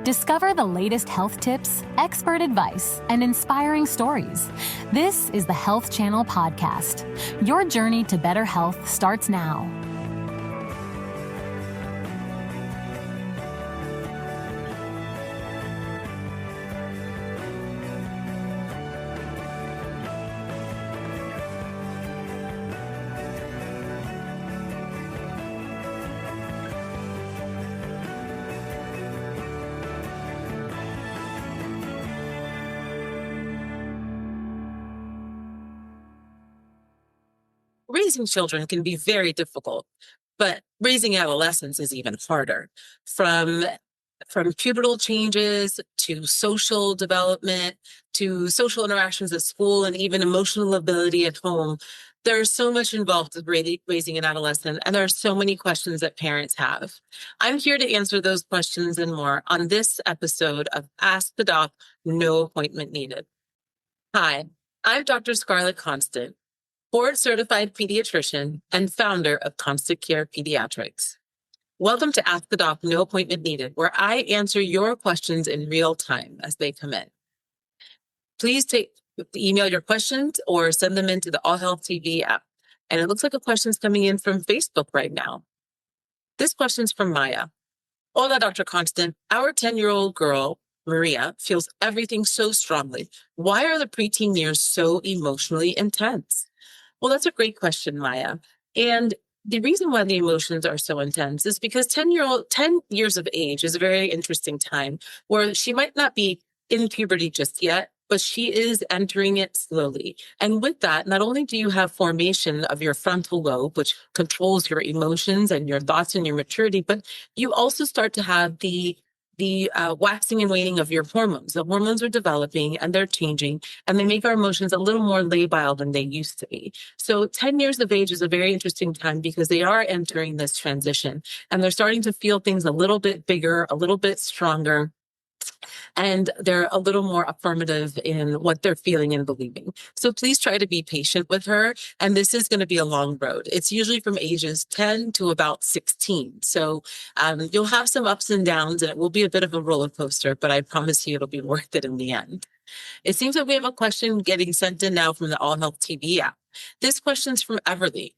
Discover the latest health tips, expert advice, and inspiring stories. This is the Health Channel Podcast. Your journey to better health starts now. Raising children can be very difficult, but raising adolescents is even harder. From pubertal changes to social development to social interactions at school and even emotional ability at home, there's so much involved with raising an adolescent, and there are so many questions that parents have. I'm here to answer those questions and more on this episode of Ask the Doc, No Appointment Needed. Hi, I'm Dr. Scarlet Constant, board-certified pediatrician and founder of Constant Care Pediatrics. Welcome to Ask the Doc, No Appointment Needed, where I answer your questions in real time as they come in. Please email your questions or send them into the All Health TV app. And it looks like a question's coming in from Facebook right now. This question's from Maya. Hola, Dr. Constant. Our 10-year-old girl, Maria, feels everything so strongly. Why are the preteen years so emotionally intense? Well, that's a great question, Maya. And the reason why the emotions are so intense is because 10 years of age is a very interesting time where she might not be in puberty just yet, but she is entering it slowly. And with that, not only do you have formation of your frontal lobe, which controls your emotions and your thoughts and your maturity, but you also start to have the waxing and waning of your hormones. The hormones are developing and they're changing, and they make our emotions a little more labile than they used to be. So 10 years of age is a very interesting time because they are entering this transition and they're starting to feel things a little bit bigger, a little bit stronger, and they're a little more affirmative in what they're feeling and believing. So please try to be patient with her. And this is going to be a long road. It's usually from ages 10 to about 16. So you'll have some ups and downs, and it will be a bit of a roller coaster, but I promise you it'll be worth it in the end. It seems like we have a question getting sent in now from the All Health TV app. This question's from Everly.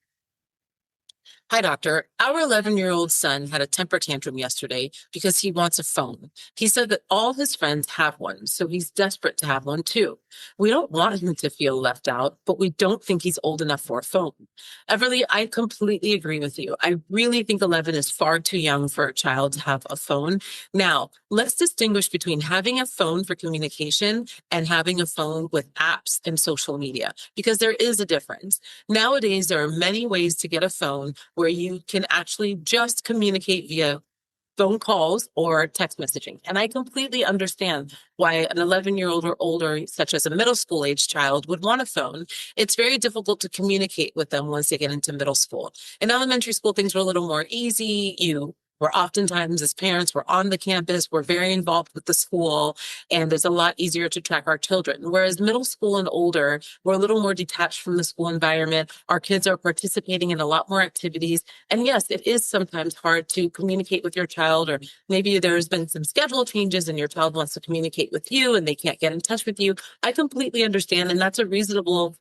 Hi, doctor. Our 11-year-old son had a temper tantrum yesterday because he wants a phone. He said that all his friends have one, so he's desperate to have one too. We don't want him to feel left out, but we don't think he's old enough for a phone. Everly, I completely agree with you. I really think 11 is far too young for a child to have a phone. Now, let's distinguish between having a phone for communication and having a phone with apps and social media, because there is a difference. Nowadays, there are many ways to get a phone where you can actually just communicate via phone calls or text messaging. And I completely understand why an 11-year-old or older, such as a middle school age child, would want a phone. It's very difficult to communicate with them once they get into middle school. In elementary school, things were a little more easy. We're oftentimes, as parents, we're on the campus, we're very involved with the school, and it's a lot easier to track our children. Whereas middle school and older, we're a little more detached from the school environment. Our kids are participating in a lot more activities. And yes, it is sometimes hard to communicate with your child, or maybe there's been some schedule changes and your child wants to communicate with you and they can't get in touch with you. I completely understand, and that's a reasonable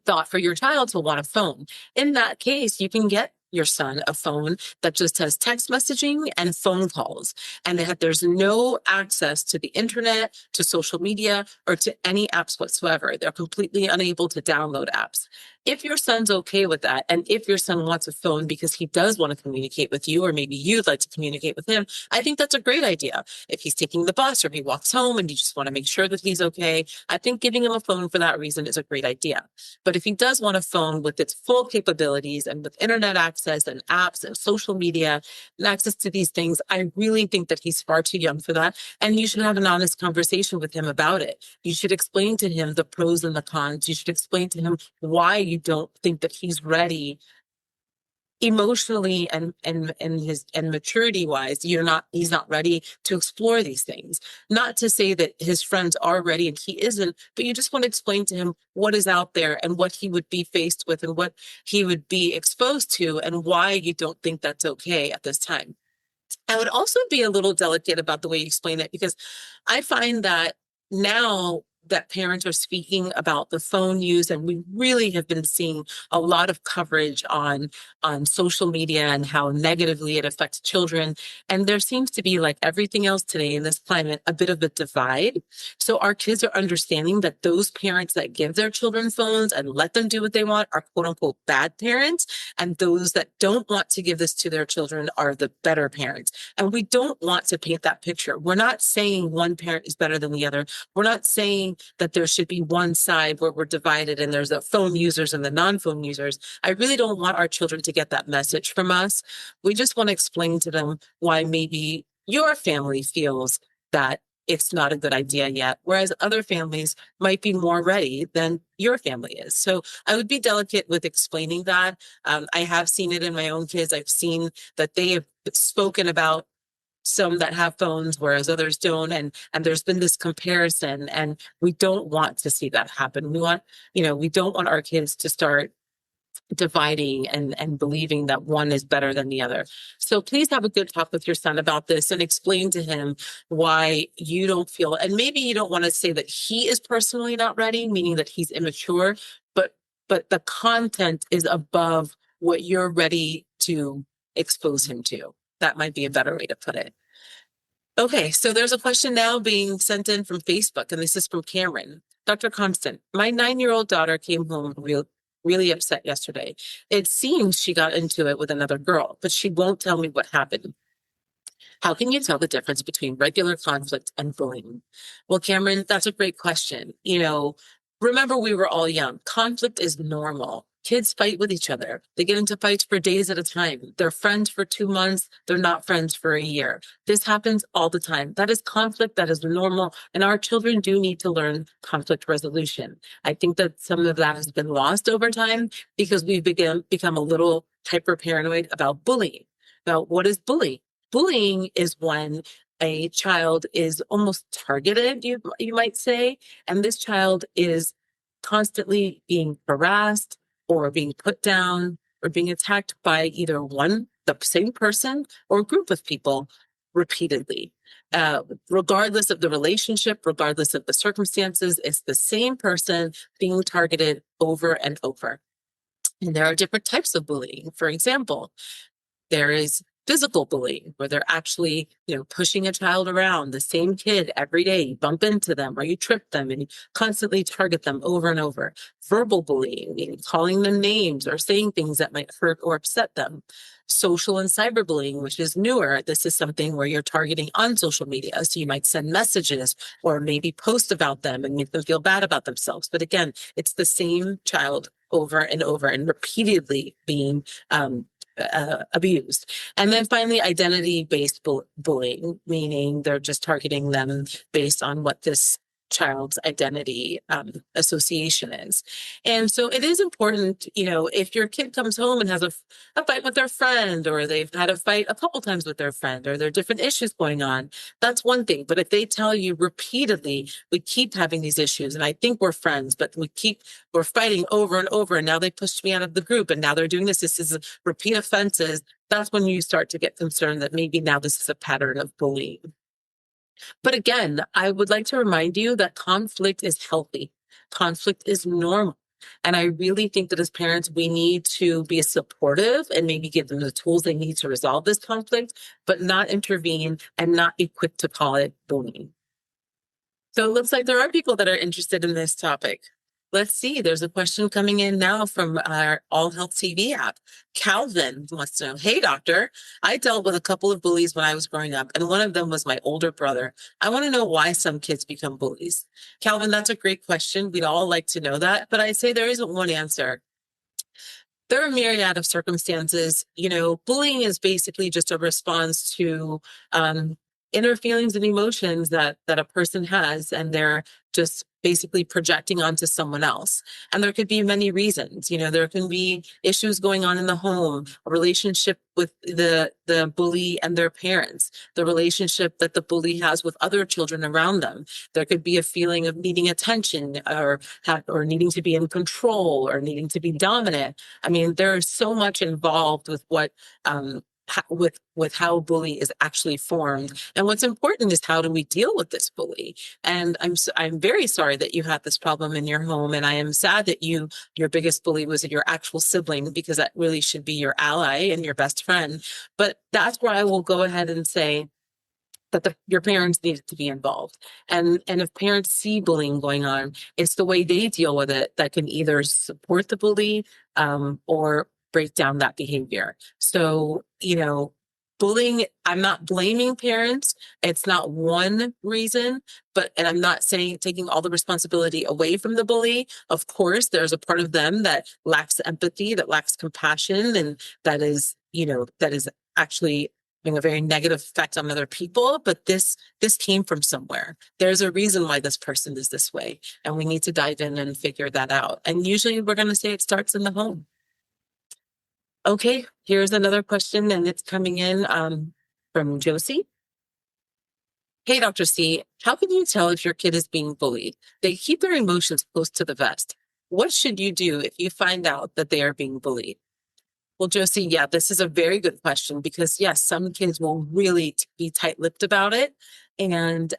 thought for your child to want a phone. In that case, you can get your son a phone that just has text messaging and phone calls, and that there's no access to the internet, to social media, or to any apps whatsoever. They're completely unable to download apps. If your son's okay with that, and if your son wants a phone because he does want to communicate with you, or maybe you'd like to communicate with him, I think that's a great idea. If he's taking the bus or he walks home and you just want to make sure that he's okay, I think giving him a phone for that reason is a great idea. But if he does want a phone with its full capabilities and with internet access and apps and social media and access to these things, I really think that he's far too young for that. And you should have an honest conversation with him about it. You should explain to him the pros and the cons. You should explain to him why you don't think that he's ready emotionally and maturity wise. He's not ready to explore these things. Not to say that his friends are ready and he isn't, but you just want to explain to him what is out there and what he would be faced with and what he would be exposed to and why you don't think that's okay at this time. I would also be a little delicate about the way you explain it, because I find that now that parents are speaking about the phone use, and we really have been seeing a lot of coverage on social media and how negatively it affects children. And there seems to be, like everything else today in this climate, a bit of a divide. So our kids are understanding that those parents that give their children phones and let them do what they want are quote unquote bad parents, and those that don't want to give this to their children are the better parents. And we don't want to paint that picture. We're not saying one parent is better than the other. We're not saying that there should be one side where we're divided and there's the phone users and the non-phone users. I really don't want our children to get that message from us. We just want to explain to them why maybe your family feels that it's not a good idea yet, whereas other families might be more ready than your family is. So I would be delicate with explaining that. I have seen it in my own kids. I've seen that they have spoken about some that have phones, whereas others don't. And there's been this comparison, and we don't want to see that happen. We don't want our kids to start dividing and believing that one is better than the other. So please have a good talk with your son about this and explain to him why you don't feel, and maybe you don't want to say that he is personally not ready, meaning that he's immature, but the content is above what you're ready to expose him to. That might be a better way to put it. Okay, so there's a question now being sent in from Facebook, and this is from Cameron. Dr. Constant, my 9-year-old daughter came home really upset yesterday. It seems she got into it with another girl, but she won't tell me what happened. How can you tell the difference between regular conflict and bullying? Well, Cameron, that's a great question. Remember, we were all young. Conflict is normal. Kids fight with each other. They get into fights for days at a time. They're friends for 2 months. They're not friends for a year. This happens all the time. That is conflict. That is normal. And our children do need to learn conflict resolution. I think that some of that has been lost over time because we've become a little hyper paranoid about bullying. Now, what is bullying? Bullying is when a child is almost targeted, you might say, and this child is constantly being harassed or being put down or being attacked by either the same person, or a group of people repeatedly. Regardless of the relationship, regardless of the circumstances, it's the same person being targeted over and over. And there are different types of bullying. For example, there is physical bullying, where they're actually, pushing a child around, the same kid every day. You bump into them or you trip them and you constantly target them over and over. Verbal bullying, meaning calling them names or saying things that might hurt or upset them. Social and cyberbullying, which is newer. This is something where you're targeting on social media. So you might send messages or maybe post about them and make them feel bad about themselves. But again, it's the same child over and over and repeatedly being abused. And then finally, identity-based bullying, meaning they're just targeting them based on what this child's identity association is. And so it is important, if your kid comes home and has a fight with their friend, or they've had a fight a couple times with their friend, or there are different issues going on, that's one thing. But if they tell you repeatedly, we keep having these issues and I think we're friends, but we're fighting over and over, and now they pushed me out of the group and now they're doing this is repeat offenses, that's when you start to get concerned that maybe now this is a pattern of bullying. But again, I would like to remind you that conflict is healthy. Conflict is normal. And I really think that as parents, we need to be supportive and maybe give them the tools they need to resolve this conflict, but not intervene and not be quick to call it bullying. So it looks like there are people that are interested in this topic. Let's see. There's a question coming in now from our All Health TV app. Calvin wants to know, hey, doctor, I dealt with a couple of bullies when I was growing up, and one of them was my older brother. I want to know why some kids become bullies. Calvin, that's a great question. We'd all like to know that, but I'd say there isn't one answer. There are a myriad of circumstances. Bullying is basically just a response to inner feelings and emotions that a person has, and they're just basically projecting onto someone else. And there could be many reasons. There can be issues going on in the home, a relationship with the bully and their parents, the relationship that the bully has with other children around them. There could be a feeling of needing attention or needing to be in control or needing to be dominant. I mean, there is so much involved with what with how a bully is actually formed. And what's important is, how do we deal with this bully? And I'm very sorry that you had this problem in your home, and I am sad that your biggest bully was your actual sibling, because that really should be your ally and your best friend. But that's where I will go ahead and say that your parents needed to be involved. And if parents see bullying going on, it's the way they deal with it that can either support the bully or break down that behavior. So, bullying, I'm not blaming parents. It's not one reason, and I'm not saying taking all the responsibility away from the bully. Of course, there's a part of them that lacks empathy, that lacks compassion, and that is actually having a very negative effect on other people. But this came from somewhere. There's a reason why this person is this way, and we need to dive in and figure that out. And usually we're going to say it starts in the home. Okay, here's another question, and it's coming in from Josie. Hey, Dr. C, how can you tell if your kid is being bullied? They keep their emotions close to the vest. What should you do if you find out that they are being bullied? Well, Josie, yeah, this is a very good question, because yes, some kids will really be tight-lipped about it. And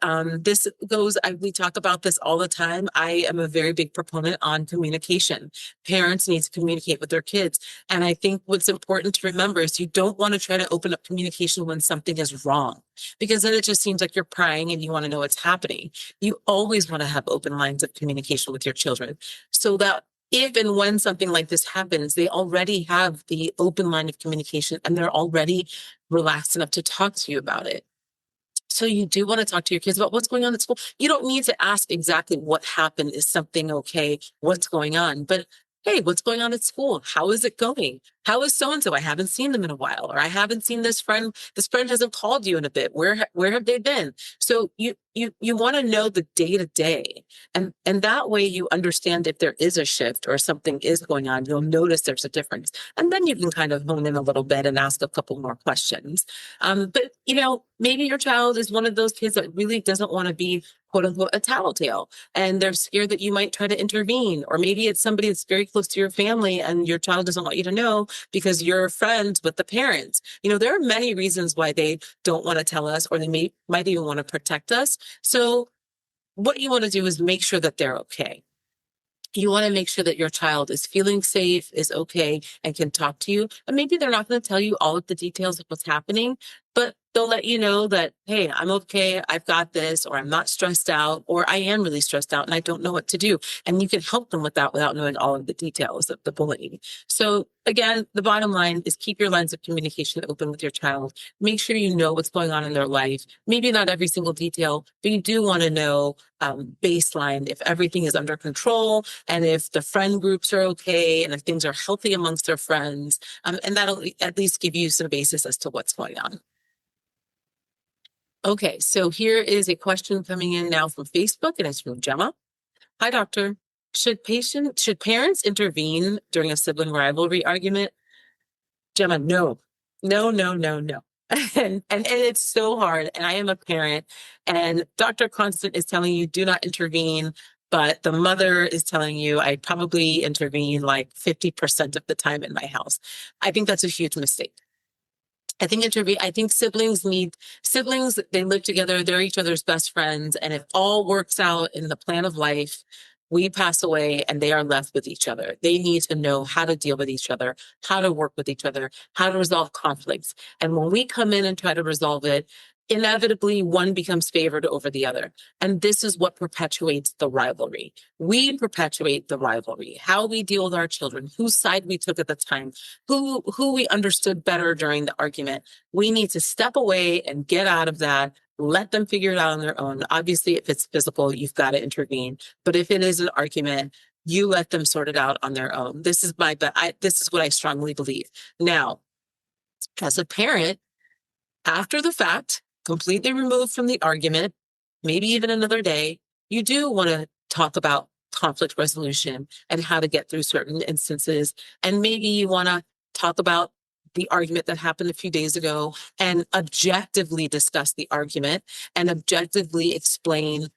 we talk about this all the time. I am a very big proponent on communication. Parents need to communicate with their kids. And I think what's important to remember is, you don't want to try to open up communication when something is wrong, because then it just seems like you're prying and you want to know what's happening. You always want to have open lines of communication with your children, so that if and when something like this happens, they already have the open line of communication and they're already relaxed enough to talk to you about it. So you do want to talk to your kids about what's going on at school. You don't need to ask exactly what happened. Is something okay? What's going on? But hey, what's going on at school? How is it going? How is so-and-so? I haven't seen them in a while, or I haven't seen this friend. This friend hasn't called you in a bit. Where have they been? So you want to know the day to day, and that way you understand if there is a shift or something is going on. You'll notice there's a difference, and then you can kind of hone in a little bit and ask a couple more questions. But maybe your child is one of those kids that really doesn't want to be, quote unquote, a tattletale, and they're scared that you might try to intervene. Or maybe it's somebody that's very close to your family and your child doesn't want you to know because you're friends with the parents. There are many reasons why they don't want to tell us, or they might even want to protect us. So what you want to do is make sure that they're okay. You want to make sure that your child is feeling safe, is okay, and can talk to you. And maybe they're not going to tell you all of the details of what's happening, but they'll let you know that, hey, I'm okay, I've got this, or I'm not stressed out, or I am really stressed out and I don't know what to do. And you can help them with that without knowing all of the details of the bullying. So again, the bottom line is, keep your lines of communication open with your child. Make sure you know what's going on in their life. Maybe not every single detail, but you do want to know baseline, if everything is under control, and if the friend groups are okay, and if things are healthy amongst their friends. And that'll at least give you some basis as to what's going on. Okay, so here is a question coming in now from Facebook, and it's from Gemma. Hi, doctor. Should parents intervene during a sibling rivalry argument? Gemma, no. And it's so hard. And I am a parent, and Dr. Constant is telling you do not intervene, but the mother is telling you I probably intervene like 50% of the time in my house. I think that's a huge mistake. I think siblings, they live together, they're each other's best friends. And if all works out in the plan of life, we pass away and they are left with each other. They need to know how to deal with each other, how to work with each other, how to resolve conflicts. And when we come in and try to resolve it, inevitably one becomes favored over the other. And this is what perpetuates the rivalry. We perpetuate the rivalry, how we deal with our children, whose side we took at the time, who we understood better during the argument. We need to step away and get out of that. Let them figure it out on their own. Obviously, if it's physical, you've got to intervene. But if it is an argument, you let them sort it out on their own. This is what I strongly believe. Now, as a parent, after the fact, completely removed from the argument, maybe even another day, you do want to talk about conflict resolution and how to get through certain instances. And maybe you want to talk about the argument that happened a few days ago and objectively discuss the argument and objectively explain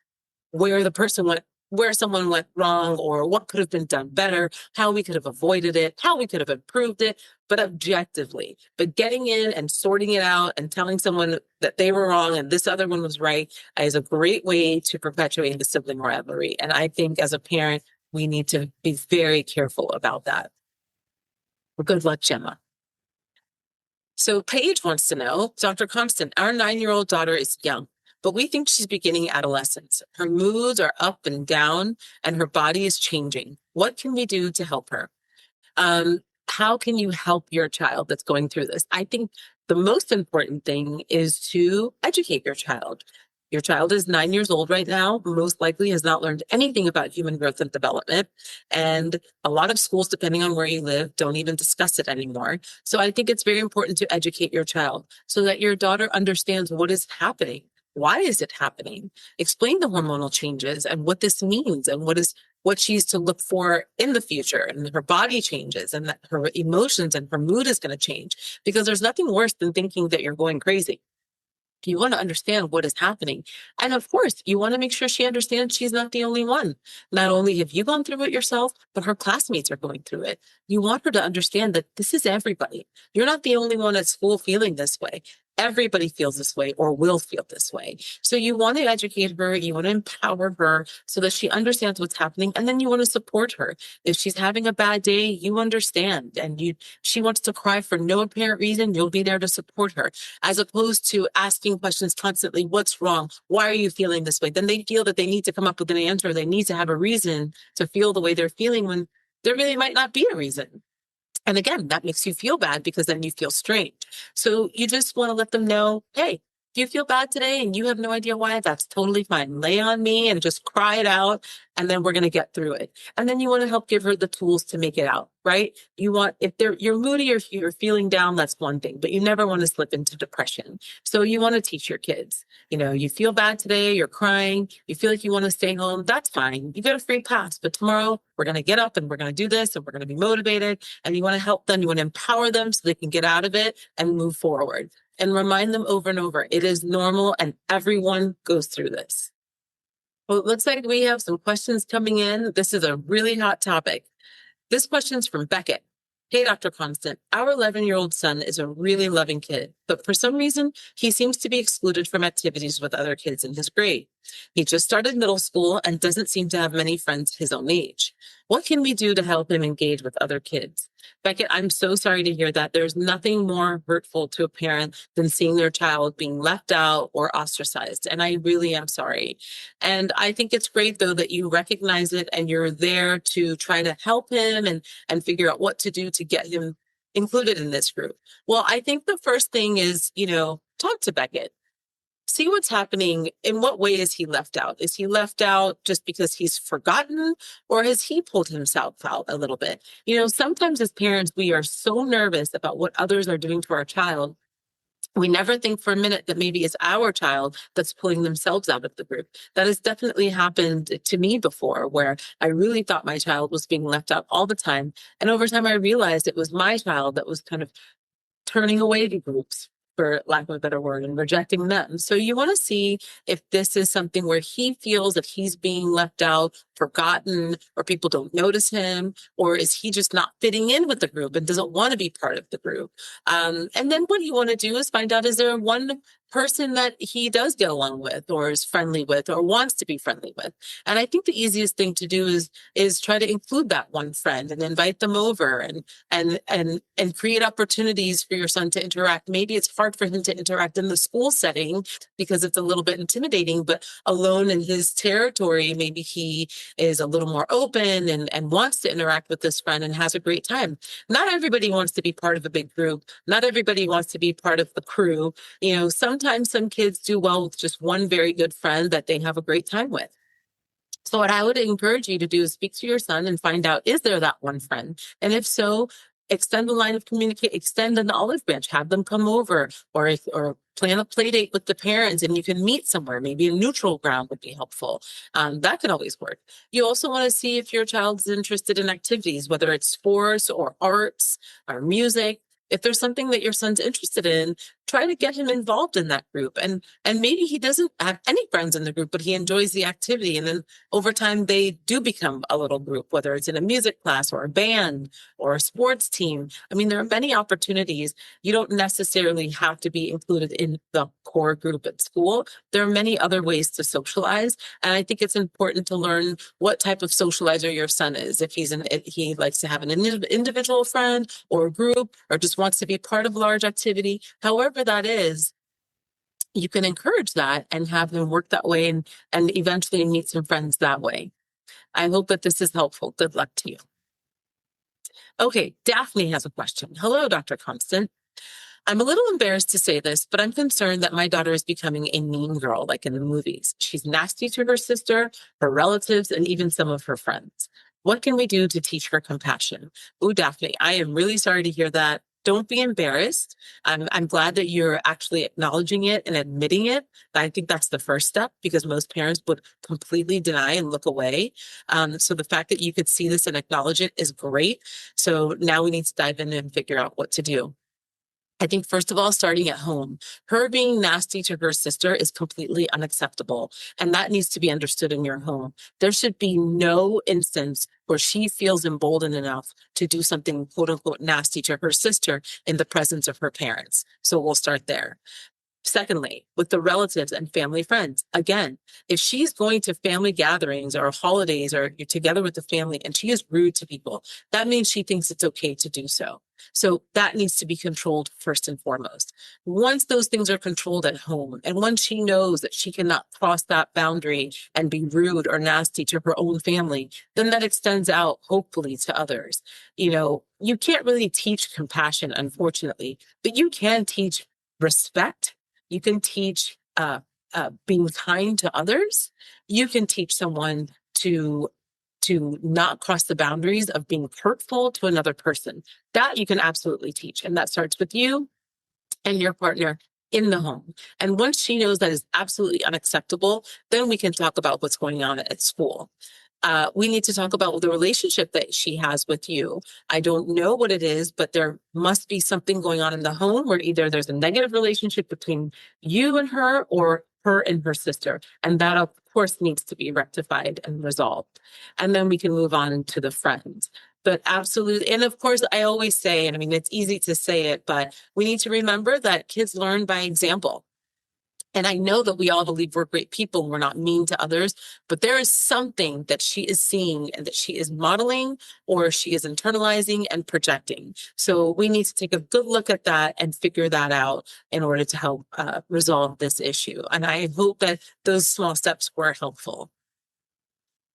where the person went where someone went wrong or what could have been done better, how we could have avoided it, how we could have improved it, but objectively. But getting in and sorting it out and telling someone that they were wrong and this other one was right is a great way to perpetuate the sibling rivalry. And I think as a parent, we need to be very careful about that. Well, good luck, Gemma. So Paige wants to know, Dr. Constant, our 9-year-old daughter is young, but we think she's beginning adolescence. Her moods are up and down, and her body is changing. What can we do to help her? How can you help your child that's going through this? I think the most important thing is to educate your child. Your child is 9 years old right now, most likely has not learned anything about human growth and development. And a lot of schools, depending on where you live, don't even discuss it anymore. So I think it's very important to educate your child so that your daughter understands what is happening. Why is it happening? Explain the hormonal changes and what this means and what she's to look for in the future, and her body changes and that her emotions and her mood is going to change, because there's nothing worse than thinking that you're going crazy. You want to understand what is happening. And of course, you want to make sure she understands she's not the only one. Not only have you gone through it yourself, but her classmates are going through it. You want her to understand that this is everybody. You're not the only one at school feeling this way. Everybody feels this way or will feel this way. So you want to educate her, you want to empower her so that she understands what's happening, and then you want to support her. If she's having a bad day, you understand, and she wants to cry for no apparent reason, you'll be there to support her, as opposed to asking questions constantly, what's wrong? Why are you feeling this way? Then they feel that they need to come up with an answer. They need to have a reason to feel the way they're feeling when there really might not be a reason. And again, that makes you feel bad because then you feel strange. So you just want to let them know, hey, if you feel bad today and you have no idea why, that's totally fine. Lay on me and just cry it out, and then we're going to get through it. And then you want to help give her the tools to make it out, right? You want, if you're moody or if you're feeling down, that's one thing, but you never want to slip into depression. So you want to teach your kids, you feel bad today, you're crying, you feel like you want to stay home, that's fine. You get a free pass, but tomorrow we're going to get up and we're going to do this and we're going to be motivated, and you want to help them, you want to empower them so they can get out of it and move forward. And remind them over and over, it is normal and everyone goes through this. Well, it looks like we have some questions coming in. This is a really hot topic. This question's from Beckett. Hey, Dr. Constant, our 11-year-old son is a really loving kid, but for some reason, he seems to be excluded from activities with other kids in his grade. He just started middle school and doesn't seem to have many friends his own age. What can we do to help him engage with other kids? Beckett, I'm so sorry to hear that. There's nothing more hurtful to a parent than seeing their child being left out or ostracized. And I really am sorry. And I think it's great, though, that you recognize it and you're there to try to help him and figure out what to do to get him included in this group. Well, I think the first thing is, talk to Beckett. See what's happening. In what way is he left out? Is he left out just because he's forgotten, or has he pulled himself out a little bit? Sometimes as parents, we are so nervous about what others are doing to our child. We never think for a minute that maybe it's our child that's pulling themselves out of the group. That has definitely happened to me before, where I really thought my child was being left out all the time. And over time, I realized it was my child that was kind of turning away the groups, for lack of a better word, and rejecting them. So you want to see if this is something where he feels that he's being left out, forgotten, or people don't notice him, or is he just not fitting in with the group and doesn't want to be part of the group? And then what you want to do is find out, is there one person that he does get along with or is friendly with or wants to be friendly with? And I think the easiest thing to do is try to include that one friend and invite them over and create opportunities for your son to interact. Maybe it's hard for him to interact in the school setting because it's a little bit intimidating, but alone in his territory, maybe he is a little more open and wants to interact with this friend and has a great time. Not everybody wants to be part of a big group. Not everybody wants to be part of the crew. Sometimes some kids do well with just one very good friend that they have a great time with. So what I would encourage you to do is speak to your son and find out, is there that one friend? And if so, extend the line of communication, extend an olive branch, have them come over, or plan a play date with the parents and you can meet somewhere. Maybe a neutral ground would be helpful. That can always work. You also want to see if your child's interested in activities, whether it's sports or arts or music. If there's something that your son's interested in, try to get him involved in that group. And maybe he doesn't have any friends in the group, but he enjoys the activity. And then over time, they do become a little group, whether it's in a music class or a band or a sports team. I mean, there are many opportunities. You don't necessarily have to be included in the core group at school. There are many other ways to socialize. And I think it's important to learn what type of socializer your son is. If he likes to have an individual friend or a group, or just wants to be part of a large activity, however that is, you can encourage that and have them work that way and eventually meet some friends that way. I hope that this is helpful. Good luck to you. Okay, Daphne has a question. Hello, Dr. Constant. I'm a little embarrassed to say this, but I'm concerned that my daughter is becoming a mean girl, like in the movies. She's nasty to her sister, her relatives, and even some of her friends. What can we do to teach her compassion? Oh, Daphne, I am really sorry to hear that. Don't be embarrassed. I'm glad that you're actually acknowledging it and admitting it. I think that's the first step, because most parents would completely deny and look away. So the fact that you could see this and acknowledge it is great. So now we need to dive in and figure out what to do. I think, first of all, starting at home, her being nasty to her sister is completely unacceptable. And that needs to be understood in your home. There should be no instance where she feels emboldened enough to do something quote unquote nasty to her sister in the presence of her parents. So we'll start there. Secondly, with the relatives and family friends, again, if she's going to family gatherings or holidays or you're together with the family and she is rude to people, that means she thinks it's okay to do so. So that needs to be controlled first and foremost. Once those things are controlled at home, and once she knows that she cannot cross that boundary and be rude or nasty to her own family, then that extends out, hopefully, to others. You can't really teach compassion, unfortunately, but you can teach respect. You can teach being kind to others. You can teach someone to not cross the boundaries of being hurtful to another person. That you can absolutely teach. And that starts with you and your partner in the home. And once she knows that is absolutely unacceptable, then we can talk about what's going on at school. We need to talk about the relationship that she has with you. I don't know what it is, but there must be something going on in the home where either there's a negative relationship between you and her or her and her sister. And that, of course, needs to be rectified and resolved. And then we can move on to the friends. But absolutely. And of course, I always say, and I mean, it's easy to say it, but we need to remember that kids learn by example. And I know that we all believe we're great people, we're not mean to others, but there is something that she is seeing and that she is modeling or she is internalizing and projecting. So we need to take a good look at that and figure that out in order to help resolve this issue. And I hope that those small steps were helpful.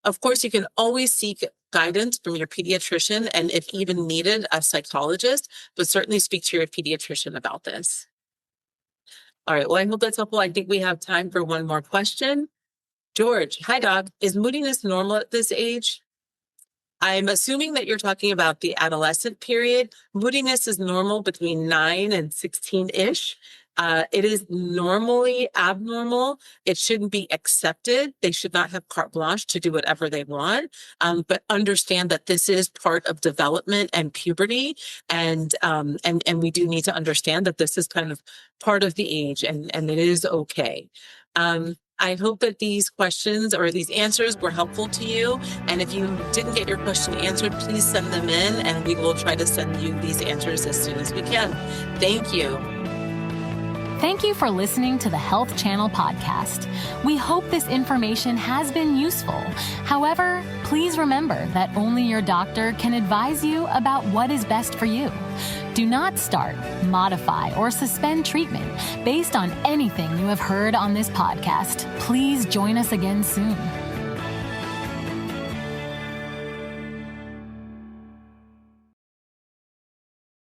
Of course, you can always seek guidance from your pediatrician and, if even needed, a psychologist, but certainly speak to your pediatrician about this. All right, well, I hope that's helpful. I think we have time for one more question. George, hi, Doc. Is moodiness normal at this age? I'm assuming that you're talking about the adolescent period. Moodiness is normal between 9 and 16-ish. It is normally abnormal. It shouldn't be accepted. They should not have carte blanche to do whatever they want. But understand that this is part of development and puberty. And we do need to understand that this is kind of part of the age and it is okay. I hope that these questions or these answers were helpful to you. And if you didn't get your question answered, please send them in and we will try to send you these answers as soon as we can. Thank you. Thank you for listening to the Health Channel podcast. We hope this information has been useful. However, please remember that only your doctor can advise you about what is best for you. Do not start, modify, or suspend treatment based on anything you have heard on this podcast. Please join us again soon.